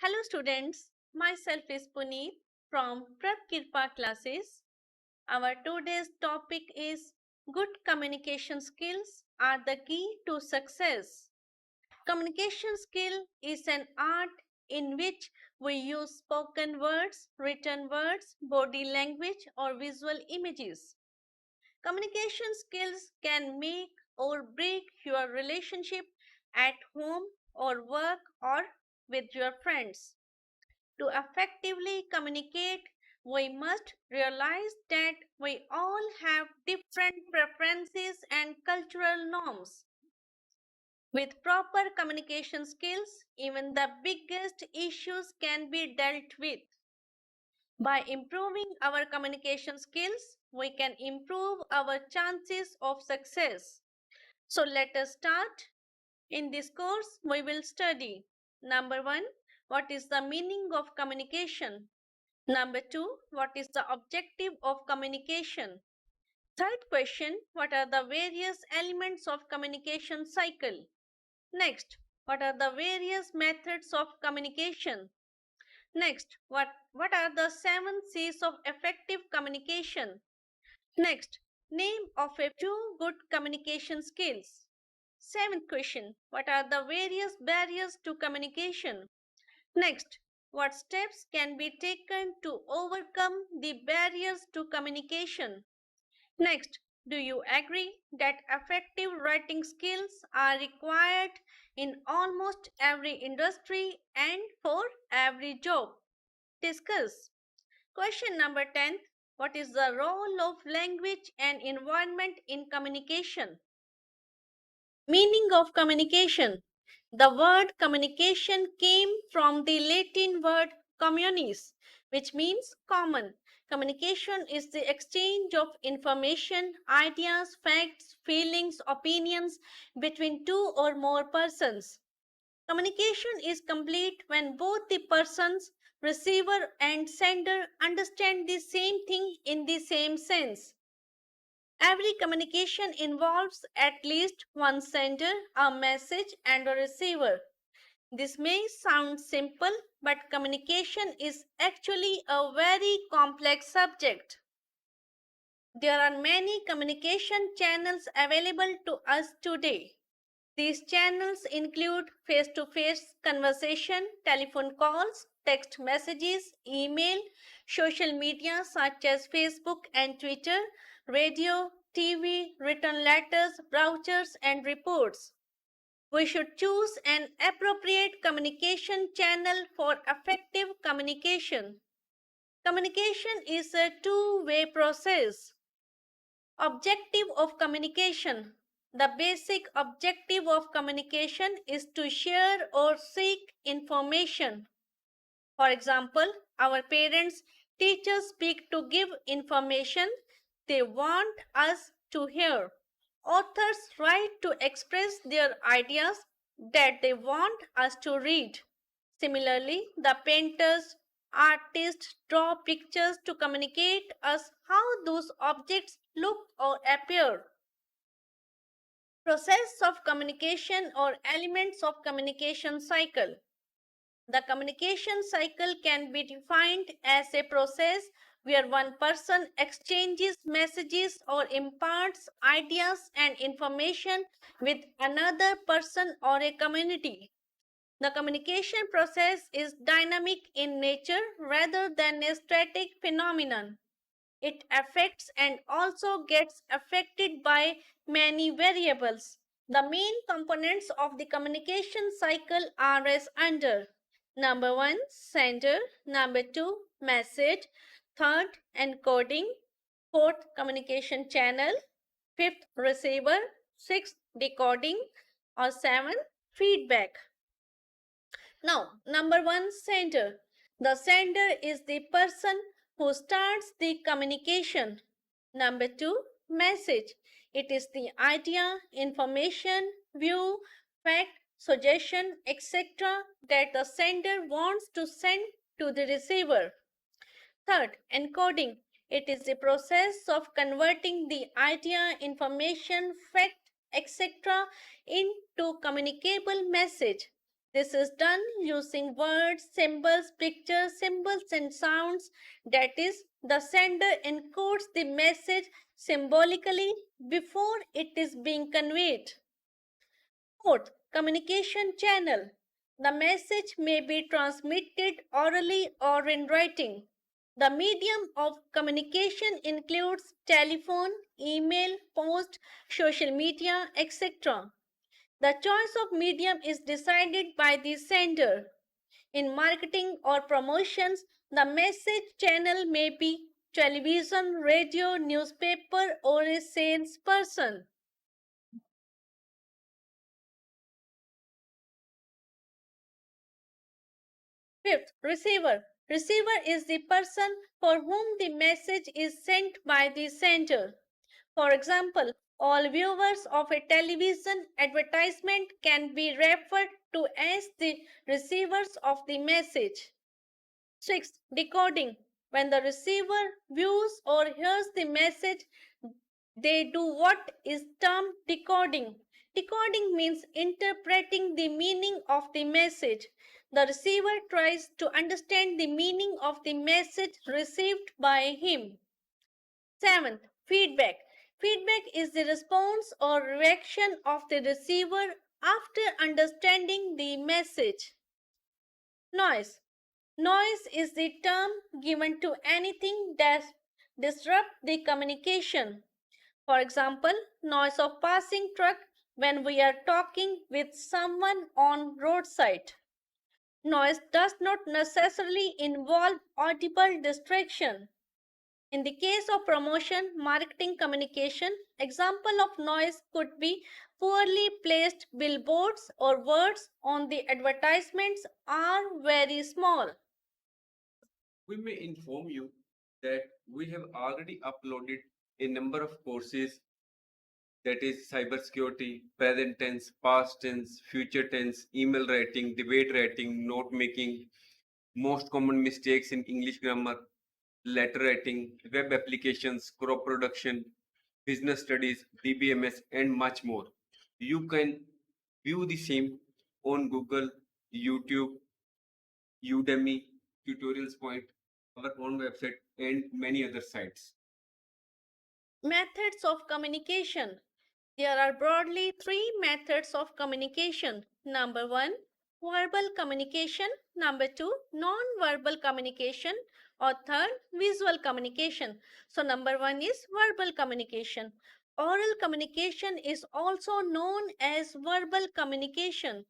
Hello students, myself is Puneet from Prep Kirpa classes. Our today's topic is good communication skills are the key to success. Communication skill is an art in which we use spoken words, written words, body language or visual images. Communication skills can make or break your relationship at home or work or with your friends. To effectively communicate, we must realize that we all have different preferences and cultural norms. With proper communication skills, even the biggest issues can be dealt with. By improving our communication skills, we can improve our chances of success. So let us start. In this course, we will study number 1, what is the meaning of communication? Number 2, what is the objective of communication? Third question, what are the various elements of communication cycle? Next, what are the various methods of communication? Next, what are the 7 C's of effective communication? Next, name of a few good communication skills. Seventh question, what are the various barriers to communication? Next, what steps can be taken to overcome the barriers to communication? Next, do you agree that effective writing skills are required in almost every industry and for every job? Discuss. Question number 10. What is the role of language and environment in communication? Meaning of communication. The word communication came from the Latin word communis, which means common. Communication is the exchange of information, ideas, facts, feelings, opinions between two or more persons. Communication is complete when both the persons, receiver and sender, understand the same thing in the same sense. Every communication involves at least one sender, a message, and a receiver. This may sound simple, but communication is actually a very complex subject. There are many communication channels available to us today. These channels include face-to-face conversation, telephone calls, text messages, email, social media such as Facebook and Twitter, radio, TV, written letters, brochures, and reports. We should choose an appropriate communication channel for effective communication. Communication is a two-way process. Objective of communication. The basic objective of communication is to share or seek information. For example, our parents, teachers speak to give information they want us to hear. Authors write to express their ideas that they want us to read. Similarly, the painters, artists draw pictures to communicate us how those objects look or appear. Process of communication or elements of communication cycle. The communication cycle can be defined as a process where one person exchanges messages or imparts ideas and information with another person or a community. The communication process is dynamic in nature rather than a static phenomenon. It affects and also gets affected by many variables. The main components of the communication cycle are as under. Number 1, sender. Number 2, message. Third, encoding. Fourth, communication channel. Fifth, receiver. Sixth, decoding. Or 7, feedback. Now, number 1, sender. The sender is the person who starts the communication. Number 2, message. It is the idea, information, view, fact, suggestion, etc. that the sender wants to send to the receiver. Third, encoding. It is the process of converting the idea, information, fact, etc. into communicable message. This is done using words, symbols, pictures, symbols, and sounds. That is, the sender encodes the message symbolically before it is being conveyed. Fourth, communication channel. The message may be transmitted orally or in writing. The medium of communication includes telephone, email, post, social media, etc. The choice of medium is decided by the sender. In marketing or promotions, the message channel may be television, radio, newspaper, or a salesperson. Fifth, receiver. Receiver is the person for whom the message is sent by the sender. For example, all viewers of a television advertisement can be referred to as the receivers of the message. Sixth, decoding. When the receiver views or hears the message, they do what is termed decoding. Decoding means interpreting the meaning of the message. The receiver tries to understand the meaning of the message received by him. Seventh, feedback. Feedback is the response or reaction of the receiver after understanding the message. Noise. Noise is the term given to anything that disrupts the communication. For example, noise of passing truck when we are talking with someone on roadside. Noise does not necessarily involve audible distraction. In the case of promotion, marketing communication, example of noise could be poorly placed billboards or words on the advertisements are very small. We may inform you that we have already uploaded a number of courses, that is cybersecurity, present tense, past tense, future tense, email writing, debate writing, note making, most common mistakes in English grammar, letter writing, web applications, crop production, business studies, DBMS, and much more. You can view the same on Google, YouTube, Udemy, Tutorials Point, our own website, and many other sites. Methods of communication. There are broadly three methods of communication. Number one, verbal communication. Number two, non-verbal communication. Or third, visual communication. So, number one is verbal communication. Oral communication is also known as verbal communication.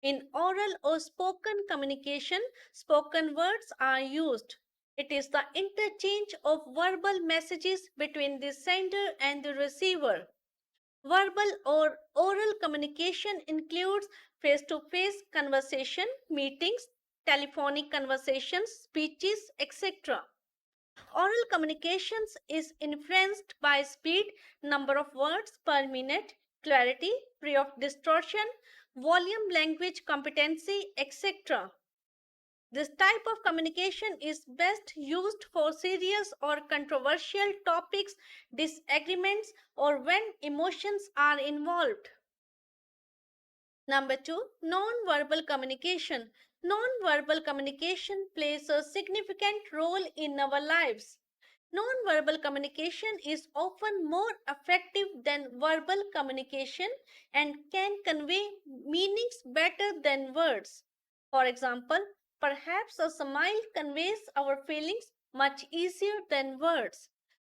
In oral or spoken communication, spoken words are used. It is the interchange of verbal messages between the sender and the receiver. Verbal or oral communication includes face to face conversation, meetings, telephonic conversations, speeches, etc. Oral communications is influenced by speed, number of words per minute, clarity, free of distortion, volume, language competency, etc. This type of communication is best used for serious or controversial topics, disagreements, or when emotions are involved. Number two, non-verbal communication. Non-verbal communication plays a significant role in our lives. Non-verbal communication is often more effective than verbal communication and can convey meanings better than words. For example, perhaps a smile conveys our feelings much easier than words.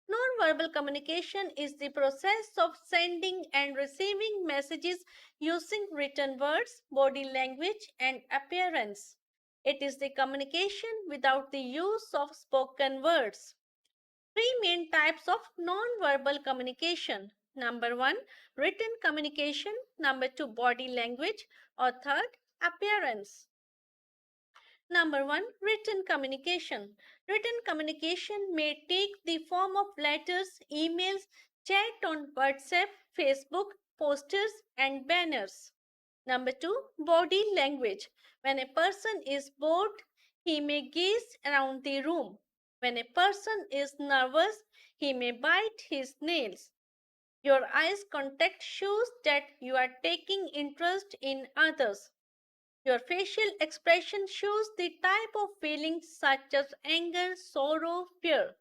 Non-verbal communication is the process of sending and receiving messages using written words, body language, and appearance. It is the communication without the use of spoken words. Three main types of non-verbal communication. Number one, written communication. Number two, body language. Or third, appearance. Number one, written communication. Written communication may take the form of letters, emails, chat on WhatsApp, Facebook, posters, and banners. Number two, body language. When a person is bored, he may gaze around the room. When a person is nervous, he may bite his nails. Your eyes contact shows that you are taking interest in others. Your facial expression shows the type of feelings such as anger, sorrow, fear.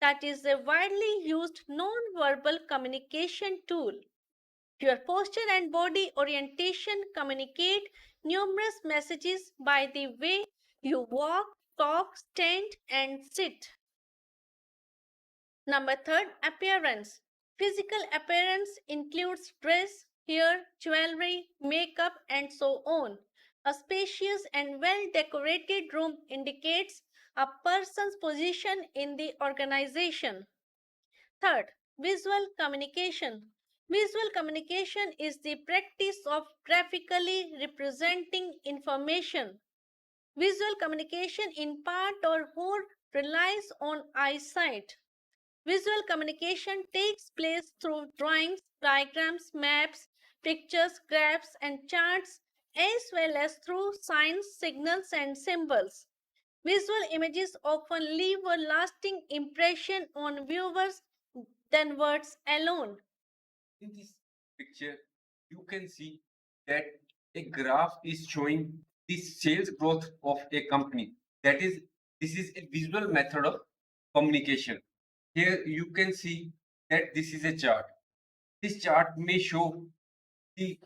That is a widely used non-verbal communication tool. Your posture and body orientation communicate numerous messages by the way you walk, talk, stand, and sit. Number third, appearance. Physical appearance includes dress, hair, jewelry, makeup, and so on. A spacious and well decorated room indicates a person's position in the organization. Third, visual communication. Visual communication is the practice of graphically representing information. Visual communication, in part or whole, relies on eyesight. Visual communication takes place through drawings, diagrams, maps, pictures, graphs, and charts, as well as through signs, signals, and symbols. Visual images often leave a lasting impression on viewers than words alone. In this picture, you can see that a graph is showing the sales growth of a company. That is, this is a visual method of communication. Here you can see that this is a chart. This chart may show the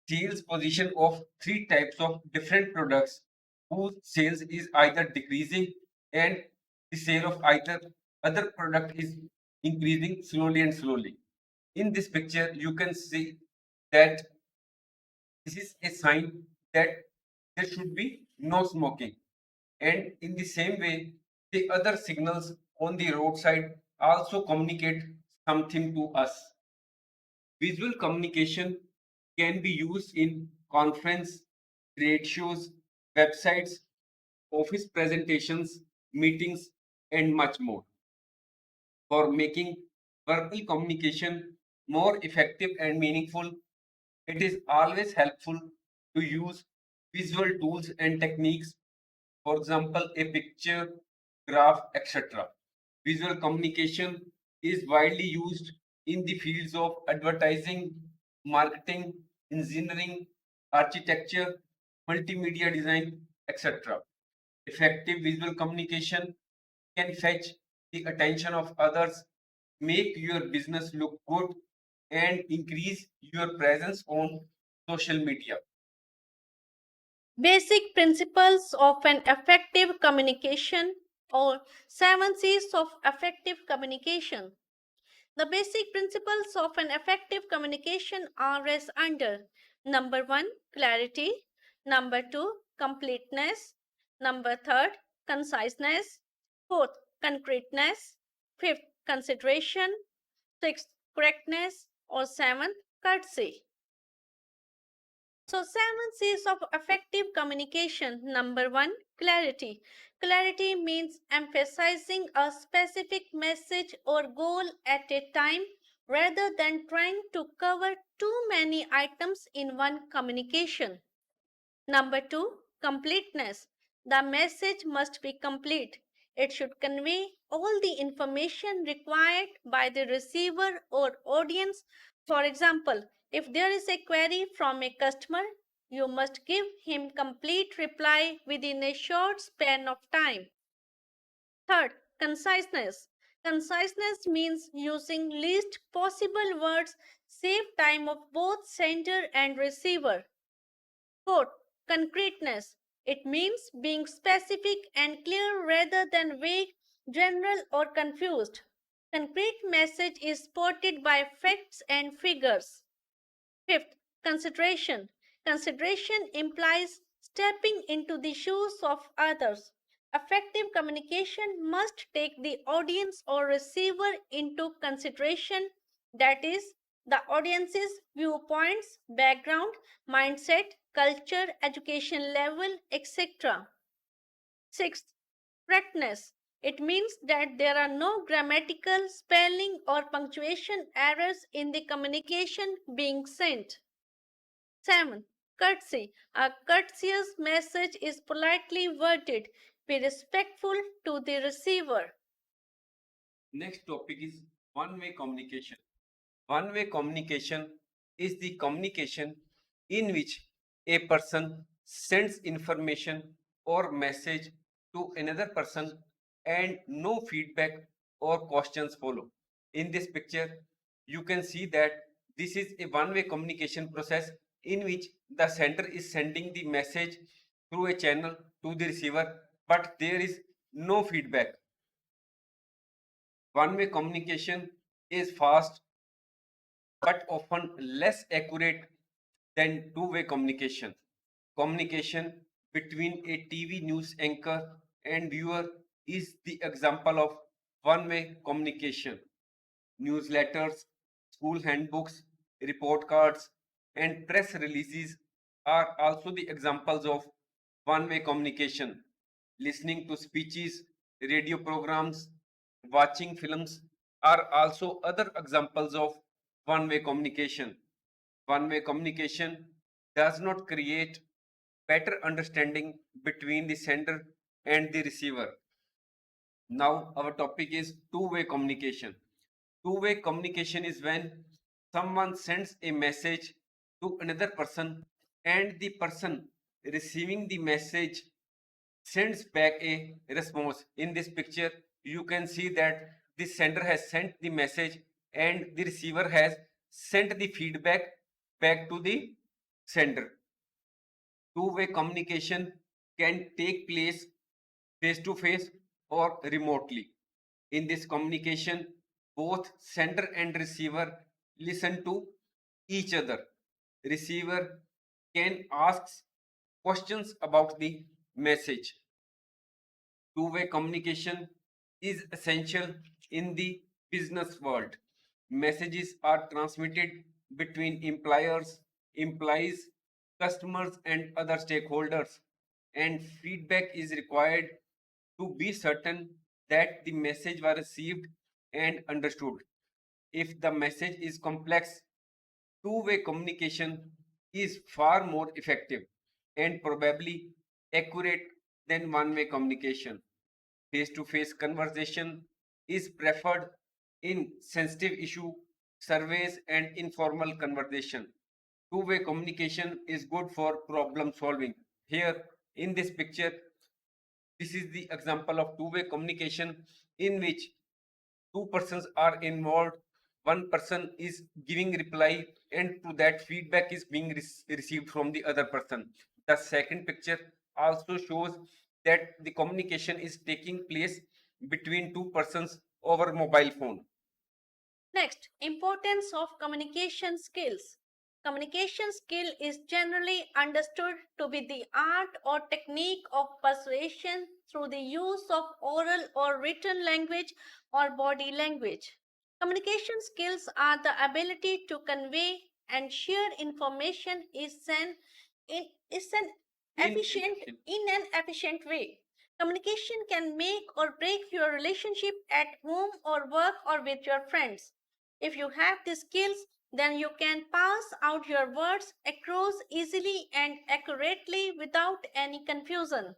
sales position of three types of different products whose sales is either decreasing and the sale of either other product is increasing slowly and slowly. In this picture, you can see that this is a sign that there should be no smoking. And in the same way, the other signals on the roadside also communicate something to us. Visual communication can be used in conference, trade shows, websites, office presentations, meetings, and much more. For making verbal communication more effective and meaningful, it is always helpful to use visual tools and techniques, for example, a picture, graph, etc. Visual communication is widely used in the fields of advertising, marketing, engineering, architecture, multimedia design, etc. Effective visual communication can fetch the attention of others, make your business look good, and increase your presence on social media. Basic principles of an effective communication, or 7 C's of effective communication. The basic principles of an effective communication are as under: number 1, clarity; number 2, completeness; number 3, conciseness; fourth, concreteness; fifth, consideration; sixth, correctness; or seventh, courtesy. So, 7 C's of effective communication. Number 1, clarity. Clarity means emphasizing a specific message or goal at a time rather than trying to cover too many items in one communication. Number 2, completeness. The message must be complete. It should convey all the information required by the receiver or audience. For example, if there is a query from a customer, you must give him complete reply within a short span of time. Third, conciseness. Conciseness means using least possible words, save time of both sender and receiver. Fourth, concreteness. It means being specific and clear rather than vague, general, or confused. Concrete message is supported by facts and figures. Fifth, consideration. Consideration implies stepping into the shoes of others. Effective communication must take the audience or receiver into consideration, that is, the audience's viewpoints, background, mindset, culture, education level, etc. Sixth, correctness. It means that there are no grammatical, spelling, or punctuation errors in the communication being sent. 7. Courtesy. A courteous message is politely worded. Be respectful to the receiver. Next topic is one-way communication. One-way communication is the communication in which a person sends information or message to another person and no feedback or questions follow. In this picture, you can see that this is a one-way communication process in which the sender is sending the message through a channel to the receiver, but there is no feedback. One-way communication is fast but often less accurate than two-way communication. Communication between a TV news anchor and viewer is the example of one-way communication. Newsletters, school handbooks, report cards, and press releases are also the examples of one-way communication. Listening to speeches, radio programs, watching films are also other examples of one-way communication. One-way communication does not create better understanding between the sender and the receiver. Now our topic is two-way communication. Two-way communication is when someone sends a message to another person and the person receiving the message sends back a response. In this picture, you can see that the sender has sent the message and the receiver has sent the feedback back to the sender. Two-way communication can take place face to face or remotely. In this communication, both sender and receiver listen to each other. Receiver can ask questions about the message. Two-way communication is essential in the business world. Messages are transmitted between employers, employees, customers, and other stakeholders, and feedback is required to be certain that the message was received and understood. If the message is complex, two-way communication is far more effective and probably accurate than one-way communication. Face-to-face conversation is preferred in sensitive issue surveys and informal conversation. Two-way communication is good for problem solving. Here in this picture, this is the example of two-way communication in which two persons are involved. One person is giving reply and to that feedback is being received from the other person. The second picture also shows that the communication is taking place between two persons over mobile phone. Next, importance of communication skills. Communication skill is generally understood to be the art or technique of persuasion through the use of oral or written language or body language. Communication skills are the ability to convey and share information is an efficient Inefficient. in an efficient way. Communication can make or break your relationship at home or work or with your friends. If you have the skills, then you can pass out your words across easily and accurately without any confusion.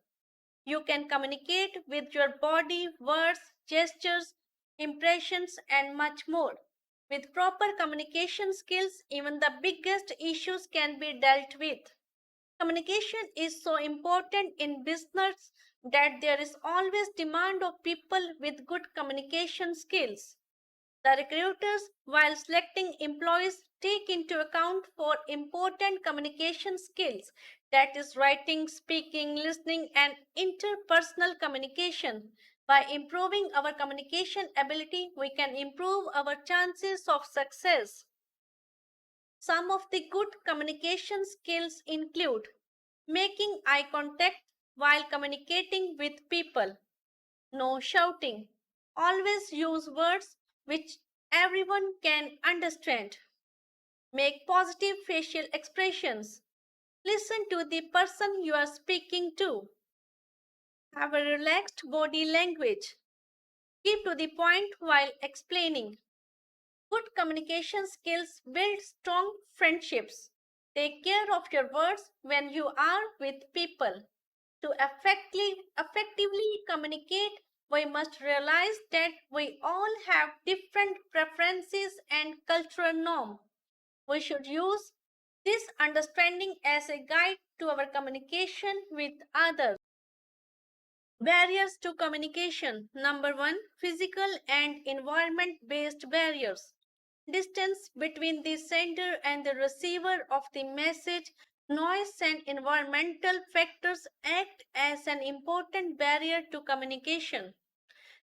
You can communicate with your body, words, gestures, impressions, and much more. With proper communication skills, even the biggest issues can be dealt with. Communication is so important in business that there is always demand of people with good communication skills. The recruiters, while selecting employees, take into account for important communication skills, that is writing, speaking, listening, and interpersonal communication. By improving our communication ability, we can improve our chances of success. Some of the good communication skills include making eye contact while communicating with people, no shouting, always use words which everyone can understand, make positive facial expressions, listen to the person you are speaking to, have a relaxed body language, keep to the point while explaining. Good communication skills build strong friendships. Take care of your words when you are with people. To effectively communicate, we must realize that we all have different preferences and cultural norms. We should use This understanding as a guide to our communication with others. Barriers to communication. Number one, physical and environment based barriers. Distance between the sender and the receiver of the message, noise, and environmental factors act as an important barrier to communication.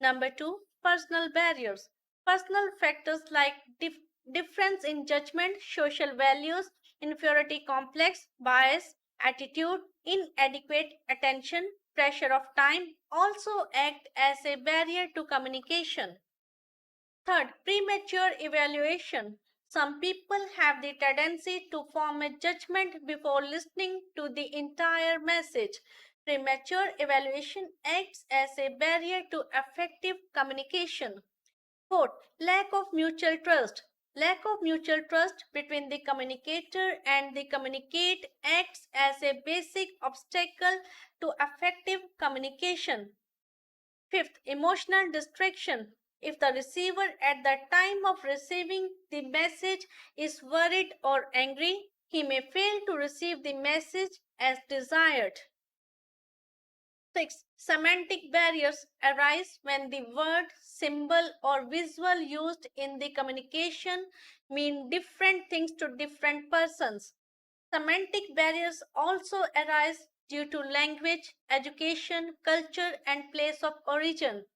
Number two, personal barriers. Personal factors like difference in judgment, social values, inferiority complex, bias, attitude, inadequate attention, pressure of time also act as a barrier to communication. Third, premature evaluation. Some people have the tendency to form a judgment before listening to the entire message. Premature evaluation acts as a barrier to effective communication. Fourth, lack of mutual trust. Lack of mutual trust between the communicator and the communicate acts as a basic obstacle to effective communication. Fifth, emotional distraction. If the receiver at the time of receiving the message is worried or angry, he may fail to receive the message as desired. 6. Semantic barriers arise when the word, symbol, or visual used in the communication mean different things to different persons. Semantic barriers also arise due to language, education, culture, and place of origin.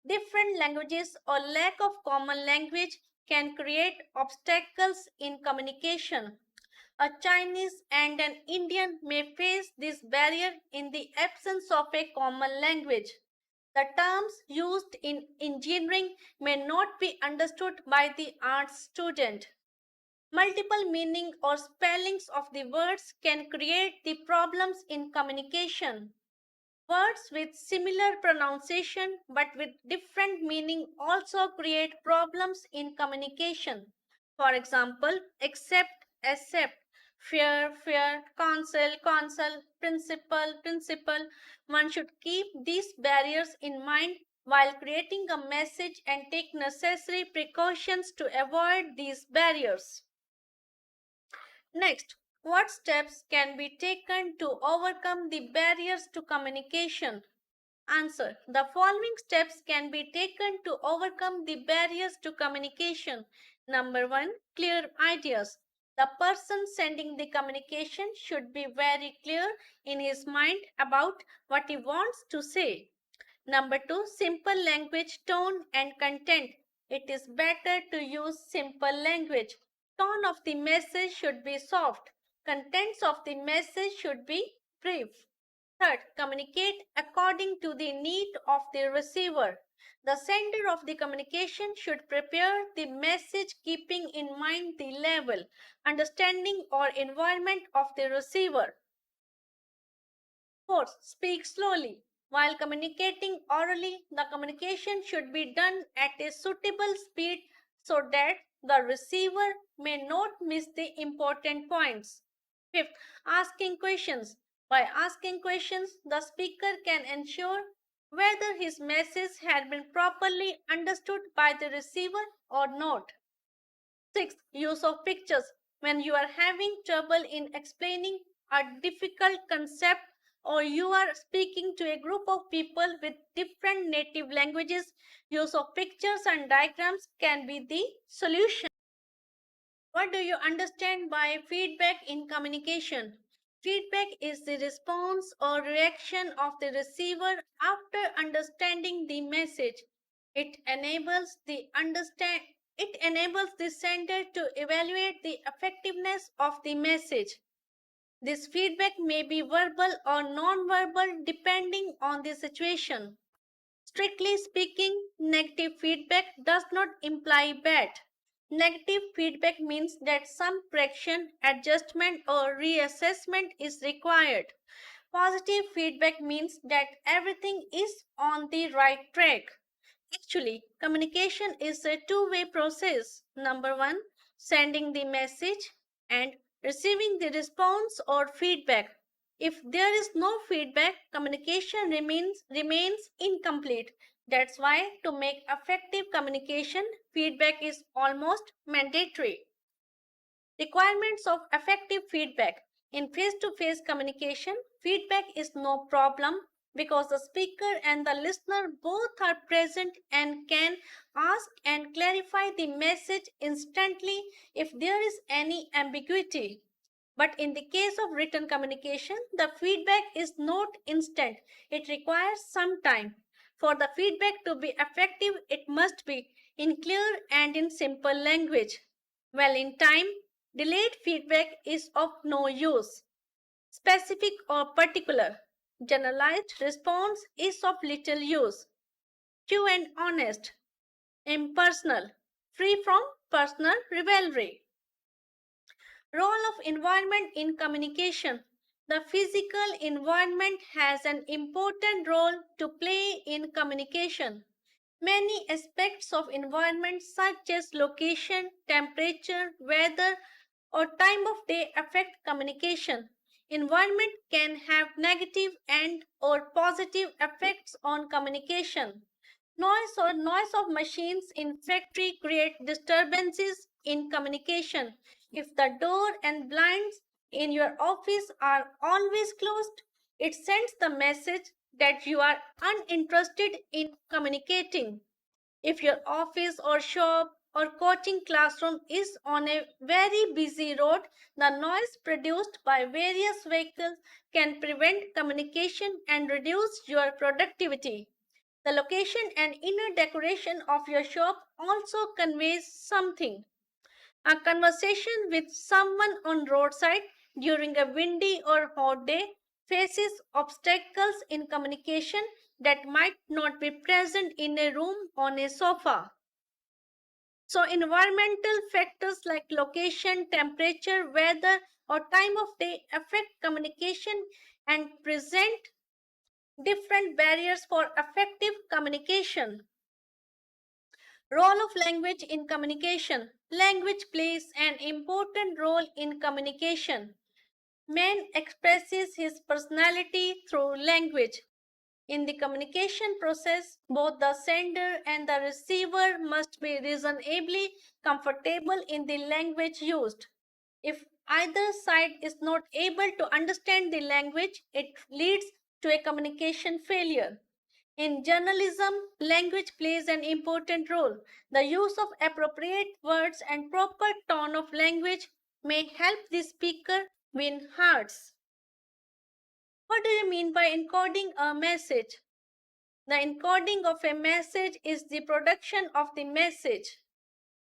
Different languages or lack of common language can create obstacles in communication. A Chinese and an Indian may face this barrier in the absence of a common language. The terms used in engineering may not be understood by the arts student. Multiple meaning or spellings of the words can create the problems in communication. Words with similar pronunciation but with different meaning also create problems in communication. For example, accept, accept, fear, counsel, principle. One should keep these barriers in mind while creating a message and take necessary precautions to avoid these barriers. Next, what steps can be taken to overcome the barriers to communication? Answer. The following steps can be taken to overcome the barriers to communication. Number one, clear ideas. The person sending the communication should be very clear in his mind about what he wants to say. Number two, simple language, tone, and content. It is better to use simple language. Tone of the message should be soft. Contents of the message should be brief. Third, communicate according to the need of the receiver. The sender of the communication should prepare the message keeping in mind the level, understanding, or environment of the receiver. Fourth, speak slowly. While communicating orally, the communication should be done at a suitable speed so that the receiver may not miss the important points. Fifth, asking questions. By asking questions, the speaker can ensure whether his message had been properly understood by the receiver or not. Sixth, use of pictures. When you are having trouble in explaining a difficult concept or you are speaking to a group of people with different native languages, use of pictures and diagrams can be the solution. What do you understand by feedback in communication? Feedback is the response or reaction of the receiver after understanding the message. It enables it enables the sender to evaluate the effectiveness of the message. This feedback may be verbal or non-verbal depending on the situation. Strictly speaking, negative feedback does not imply bad. Negative feedback means that some correction, adjustment, or reassessment is required. Positive feedback means that everything is on the right track. Actually, communication is a two-way process. Number one, sending the message and receiving the response or feedback. If there is no feedback, communication remains incomplete. That's why to make effective communication, feedback is almost mandatory. Requirements of effective feedback. In face-to-face communication, feedback is no problem because the speaker and the listener both are present and can ask and clarify the message instantly if there is any ambiguity. But in the case of written communication, the feedback is not instant. It requires some time. For the feedback to be effective, it must be in clear and in simple language. Well, in time, delayed feedback is of no use. Specific or particular. Generalized response is of little use. True and honest. Impersonal. Free from personal rivalry. Role of environment in communication. The physical environment has an important role to play in communication. Many aspects of environment such as location, temperature, weather, or time of day affect communication. Environment can have negative and or positive effects on communication. Noise of machines in factory create disturbances in communication. If the door and blinds in your office are always closed, it sends the message that you are uninterested in communicating. If your office or shop or coaching classroom is on a very busy road, the noise produced by various vehicles can prevent communication and reduce your productivity. The location and inner decoration of your shop also conveys something. A conversation with someone on roadside during a windy or hot day faces obstacles in communication that might not be present in a room on a sofa. So environmental factors like location, temperature, weather, or time of day affect communication and present different barriers for effective communication. Role of language in communication. Language plays an important role in communication. Man expresses his personality through language. In the communication process, both the sender and the receiver must be reasonably comfortable in the language used. If either side is not able to understand the language, it leads to a communication failure. In journalism, language plays an important role. The use of appropriate words and proper tone of language may help the speaker win hearts. What do you mean by encoding a message? The encoding of a message is the production of the message.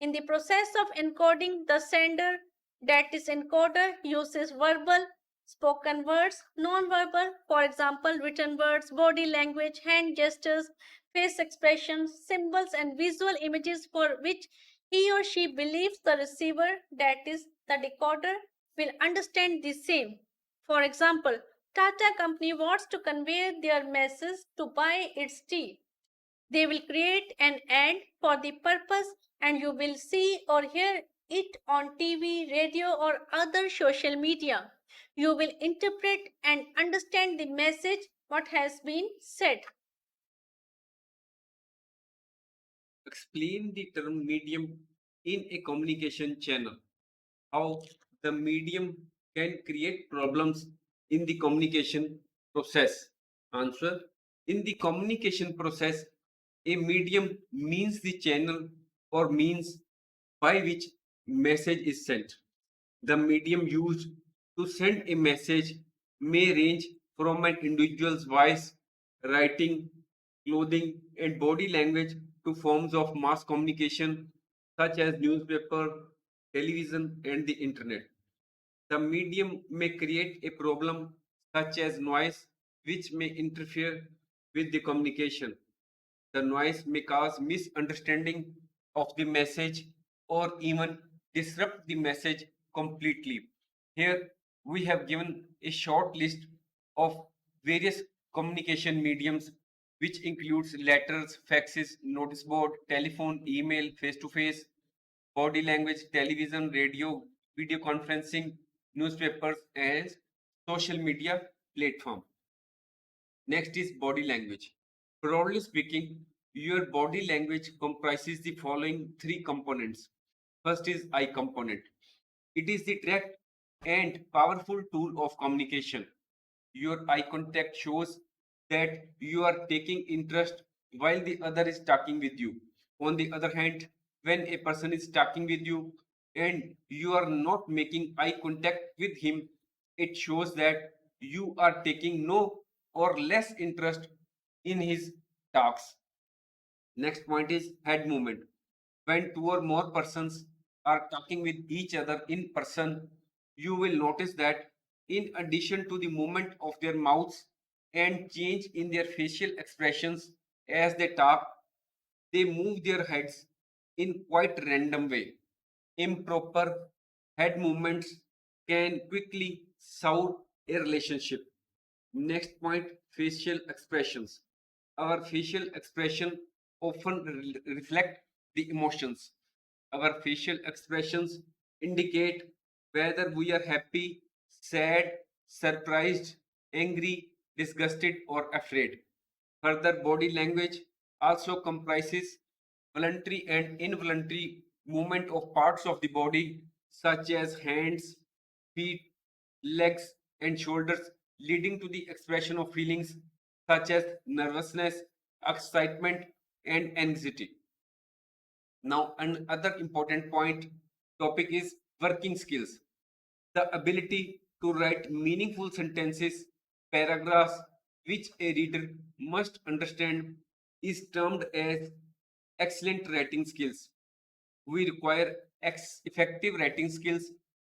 In the process of encoding, the sender, that is encoder, uses verbal, spoken words, non-verbal, for example, written words, body language, hand gestures, face expressions, symbols, and visual images for which he or she believes the receiver, that is, the decoder, will understand the same. For example, Tata Company wants to convey their message to buy its tea. They will create an ad for the purpose and you will see or hear it on TV, radio, or other social media. You will interpret and understand the message what has been said. Explain the term medium in a communication channel. How the medium can create problems in the communication process. Answer: in the communication process, a medium means the channel or means by which message is sent. The medium used to send a message may range from an individual's voice, writing, clothing, and body language to forms of mass communication such as newspaper, television, and the internet. The medium may create a problem such as noise, which may interfere with the communication. The noise may cause misunderstanding of the message or even disrupt the message completely. Here we have given a short list of various communication mediums which includes letters, faxes, notice board, telephone, email, face to face, body language, television, radio, video conferencing, newspapers, and social media platform. Next is body language. Broadly speaking, your body language comprises the following three components. First is eye component. It is the direct and powerful tool of communication. Your eye contact shows that you are taking interest while the other is talking with you. On the other hand, when a person is talking with you and you are not making eye contact with him, it shows that you are taking no or less interest in his talks. Next point is head movement. When two or more persons are talking with each other in person, you will notice that in addition to the movement of their mouths and change in their facial expressions as they talk, they move their heads in quite random way. Improper head movements can quickly sour a relationship. Next point, facial expressions. Our facial expression often reflect the emotions. Our facial expressions indicate whether we are happy, sad, surprised, angry, disgusted, or afraid. Further, body language also comprises voluntary and involuntary movement of parts of the body, such as hands, feet, legs, and shoulders, leading to the expression of feelings such as nervousness, excitement, and anxiety. Now, another important point topic is working skills. The ability to write meaningful sentences, paragraphs, which a reader must understand, is termed as excellent writing skills. We require effective writing skills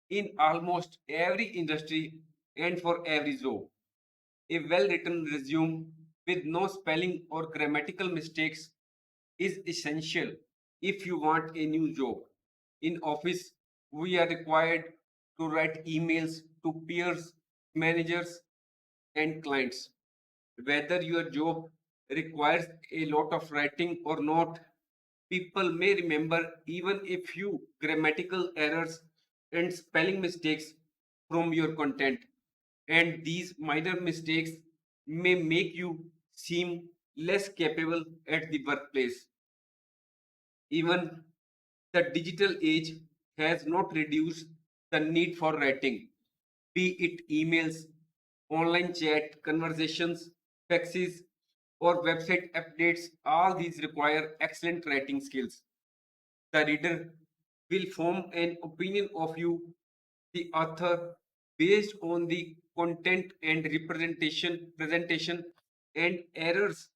in almost every industry and for every job. A well written resume with no spelling or grammatical mistakes is essential if you want a new job. In office, we are required to write emails to peers, managers, and clients. Whether your job requires a lot of writing or not, people may remember even a few grammatical errors and spelling mistakes from your content. And these minor mistakes may make you seem less capable at the workplace. Even the digital age has not reduced the need for writing, be it emails, online chat, conversations, faxes, or website updates. All these require excellent writing skills. The reader will form an opinion of you, the author, based on the content and presentation, and errors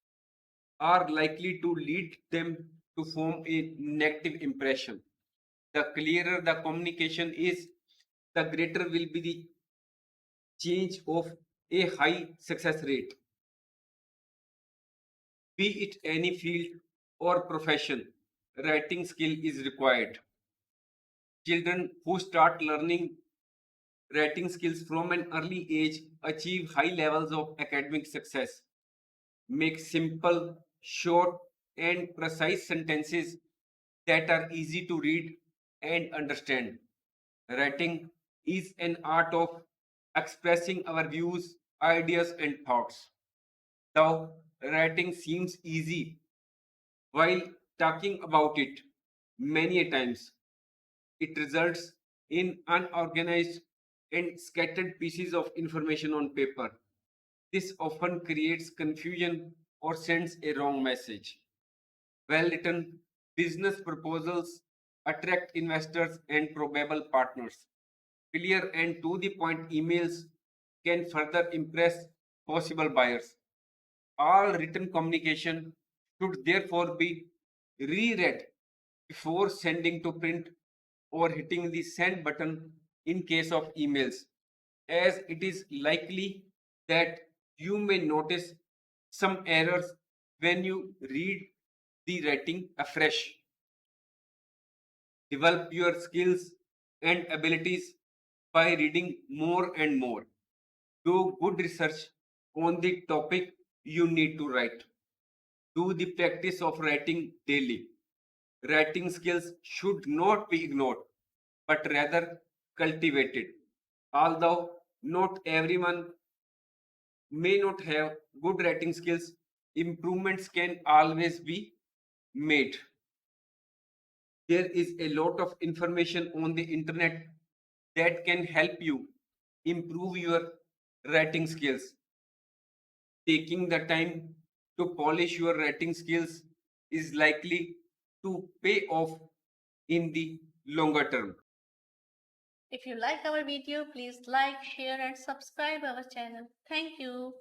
are likely to lead them to form a negative impression. The clearer the communication is, the greater will be the change of a high success rate, be it any field or profession. Writing skill is required. Children who start learning writing skills from an early age achieve high levels of academic success. Make simple, short, and precise sentences that are easy to read and understand. Writing is an art of expressing our views, ideas, and thoughts. Though writing seems easy while talking about it many a times, it results in unorganized and scattered pieces of information on paper. This often creates confusion or sends a wrong message. Well written business proposals attract investors and probable partners. Clear and to the point emails can further impress possible buyers. All written communication should therefore be reread before sending to print or hitting the send button in case of emails, as it is likely that you may notice some errors when you read the writing afresh. Develop your skills and abilities by reading more and more. Do good research on the topic you need to write. Do the practice of writing daily. Writing skills should not be ignored, but rather cultivated. Although not everyone may not have good writing skills, improvements can always be made. There is a lot of information on the internet that can help you improve your writing skills. Taking the time to polish your writing skills is likely to pay off in the longer term. If you like our video, please like, share and subscribe our channel. Thank you.